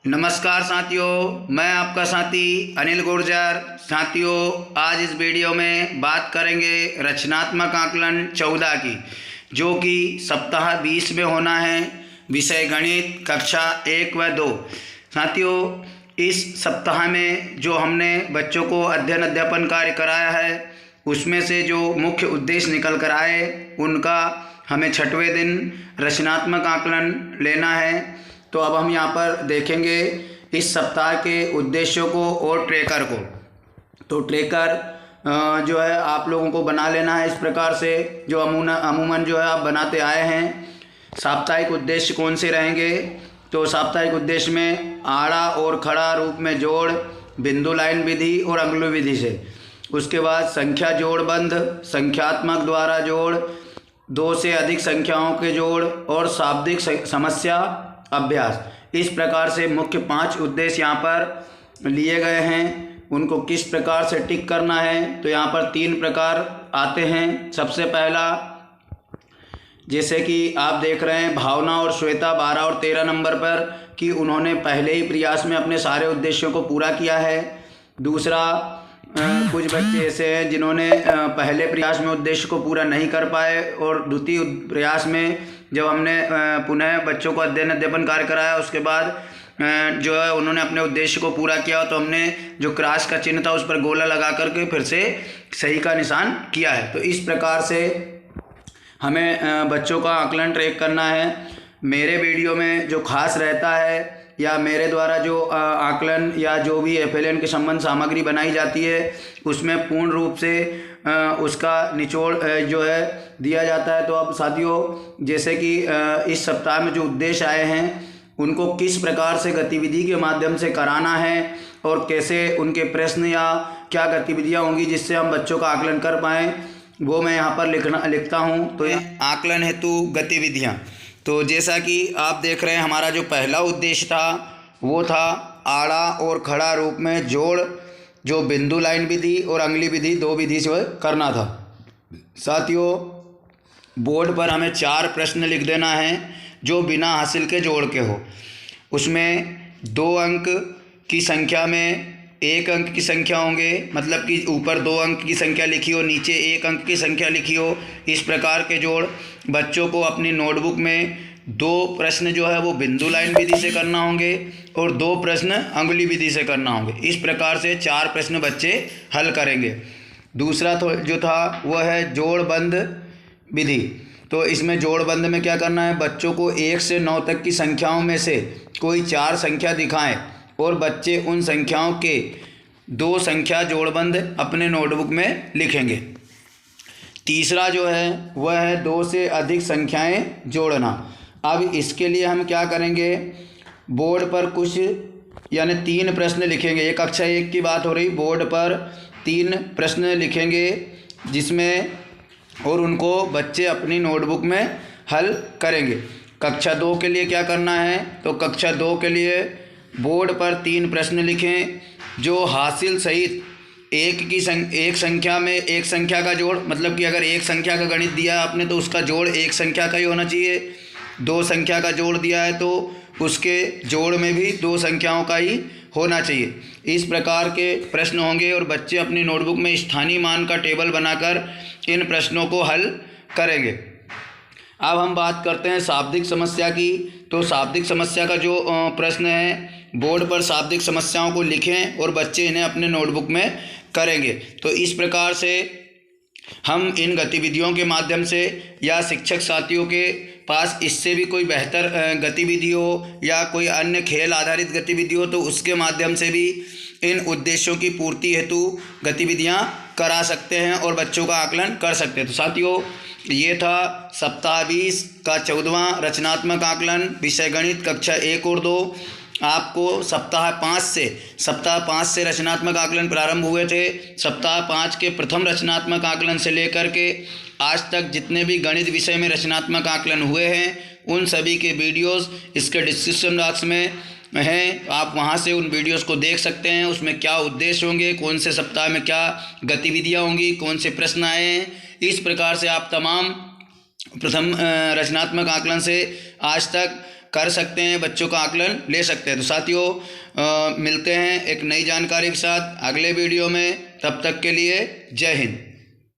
नमस्कार साथियों, मैं आपका साथी अनिल गुर्जर। साथियों, आज इस वीडियो में बात करेंगे रचनात्मक आकलन 14 की, जो कि सप्ताह 20 में होना है। विषय गणित, कक्षा 1 व 2। साथियों, इस सप्ताह में जो हमने बच्चों को अध्ययन कार्य कराया है, उसमें से जो मुख्य उद्देश्य निकल कर आए, उनका हमें 6वें दिन रचनात्मक आकलन लेना है। तो अब हम यहाँ पर देखेंगे इस सप्ताह के उद्देश्यों को और ट्रैकर को। तो ट्रैकर जो है आप लोगों को बना लेना है इस प्रकार से, जो अमूमन जो है आप बनाते आए हैं। साप्ताहिक उद्देश्य कौन से रहेंगे? तो साप्ताहिक उद्देश्य में आड़ा और खड़ा रूप में जोड़, बिंदु लाइन विधि और अंगुली विधि से। उसके बाद संख्या जोड़बंद, संख्यात्मक द्वारा जोड़, 2 से अधिक संख्याओं के जोड़ और शाब्दिक समस्या अभ्यास। इस प्रकार से मुख्य 5 उद्देश्य यहाँ पर लिए गए हैं। उनको किस प्रकार से टिक करना है, तो यहाँ पर 3 प्रकार आते हैं। सबसे पहला, जैसे कि आप देख रहे हैं भावना और श्वेता 12 और 13 नंबर पर, कि उन्होंने पहले ही प्रयास में अपने सारे उद्देश्यों को पूरा किया है। दूसरा, कुछ बच्चे ऐसे हैं जिन्होंने पहले प्रयास में उद्देश्य को पूरा नहीं कर पाए, और द्वितीय प्रयास में जब हमने पुनः बच्चों को अध्ययन कार्य कराया, उसके बाद जो है उन्होंने अपने उद्देश्य को पूरा किया, तो हमने जो क्रॉस का चिन्ह था उस पर गोला लगा करके फिर से सही का निशान किया है। तो इस प्रकार से हमें बच्चों का आकलन ट्रैक करना है। मेरे वीडियो में जो खास रहता है, या मेरे द्वारा जो आकलन या जो भी FLN के संबंध सामग्री बनाई जाती है, उसमें पूर्ण रूप से उसका निचोड़ जो है दिया जाता है। तो अब साथियों, जैसे कि इस सप्ताह में जो उद्देश्य आए हैं, उनको किस प्रकार से गतिविधि के माध्यम से कराना है, और कैसे उनके प्रश्न या क्या गतिविधियाँ होंगी जिससे हम बच्चों का आकलन कर पाएँ, वो मैं यहाँ पर लिखता हूँ। तो आकलन हेतु गतिविधियाँ। तो जैसा कि आप देख रहे हैं, हमारा जो पहला उद्देश्य था वो था आड़ा और खड़ा रूप में जोड़, जो बिंदु लाइन विधि और अंगुली विधि 2 विधि से करना था। साथियों, बोर्ड पर हमें 4 प्रश्न लिख देना है जो बिना हासिल के जोड़ के हो। उसमें 2 अंक की संख्या में 1 अंक की संख्या होंगे, मतलब कि ऊपर 2 अंक की संख्या लिखी हो, नीचे 1 अंक की संख्या लिखी हो। इस प्रकार के जोड़ बच्चों को अपनी नोटबुक में 2 प्रश्न जो है वो बिंदु लाइन विधि से करना होंगे और 2 प्रश्न अंगुली विधि से करना होंगे। इस प्रकार से 4 प्रश्न बच्चे हल करेंगे। दूसरा तो जो था वह है जोड़बंद विधि। तो इसमें जोड़बंद में क्या करना है, बच्चों को 1 से 9 तक की संख्याओं में से कोई 4 संख्या दिखाएं, और बच्चे उन संख्याओं के 2 संख्या जोड़बंद अपने नोटबुक में लिखेंगे। तीसरा जो है वह है 2 से अधिक संख्याएं जोड़ना। अब इसके लिए हम क्या करेंगे, बोर्ड पर कुछ यानी 3 प्रश्न लिखेंगे। ये कक्षा 1 की बात हो रही, बोर्ड पर 3 प्रश्न लिखेंगे जिसमें, और उनको बच्चे अपनी नोटबुक में हल करेंगे। कक्षा 2 के लिए क्या करना है, तो कक्षा 2 के लिए बोर्ड पर 3 प्रश्न लिखें जो हासिल सहित एक संख्या में एक संख्या का जोड़, मतलब कि अगर एक संख्या का गणित दिया है आपने तो उसका जोड़ एक संख्या का ही होना चाहिए। 2 संख्या का जोड़ दिया है तो उसके जोड़ में भी 2 संख्याओं का ही होना चाहिए। इस प्रकार के प्रश्न होंगे, और बच्चे अपनी नोटबुक में स्थानीय मान का टेबल बनाकर इन प्रश्नों को हल करेंगे। अब हम बात करते हैं शाब्दिक समस्या की। तो शाब्दिक समस्या का जो प्रश्न है, बोर्ड पर शाब्दिक समस्याओं को लिखें और बच्चे इन्हें अपने नोटबुक में करेंगे। तो इस प्रकार से हम इन गतिविधियों के माध्यम से, या शिक्षक साथियों के पास इससे भी कोई बेहतर गतिविधि हो या कोई अन्य खेल आधारित गतिविधि हो, तो उसके माध्यम से भी इन उद्देश्यों की पूर्ति हेतु गतिविधियां करा सकते हैं और बच्चों का आकलन कर सकते हैं। तो साथियों, ये था सप्ताह 20 का 14वां रचनात्मक आकलन, विषय गणित, कक्षा 1 और 2। आपको सप्ताह 5 से रचनात्मक आकलन प्रारंभ हुए थे। सप्ताह 5 के प्रथम रचनात्मक आकलन से लेकर के आज तक जितने भी गणित विषय में रचनात्मक आकलन हुए हैं, उन सभी के वीडियोस इसके डिस्क्रिप्शन बॉक्स में हैं। आप वहां से उन वीडियोस को देख सकते हैं। उसमें क्या उद्देश्य होंगे, कौन से सप्ताह में क्या गतिविधियां होंगी, कौन से प्रश्न आए हैं, इस प्रकार से आप तमाम प्रथम रचनात्मक आकलन से आज तक कर सकते हैं, बच्चों का आकलन ले सकते हैं। तो साथियों मिलते हैं एक नई जानकारी के साथ अगले वीडियो में। तब तक के लिए जय हिंद।